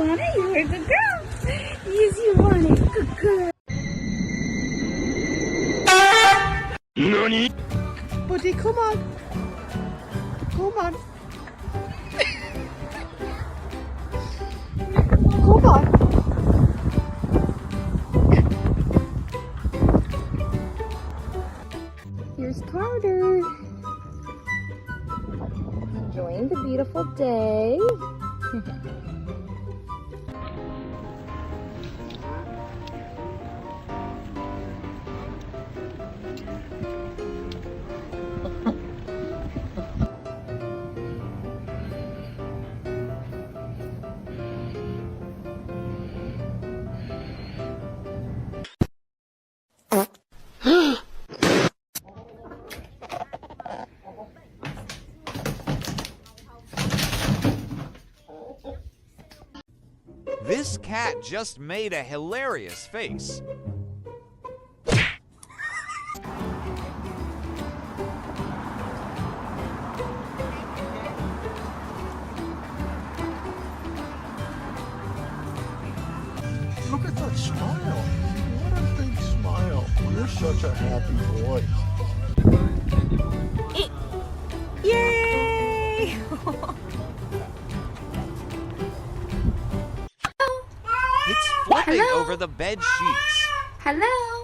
want it? You're a good girl. Yes, you want it. Good girl. NANI? Buddy, come on. Come on. Come on. Here's Carter. Enjoying the beautiful day. This cat just made a hilarious face. Look at that smile. What a big smile. You're such a happy boy. Yay! It's flipping Hello? over the bed sheets. Hello.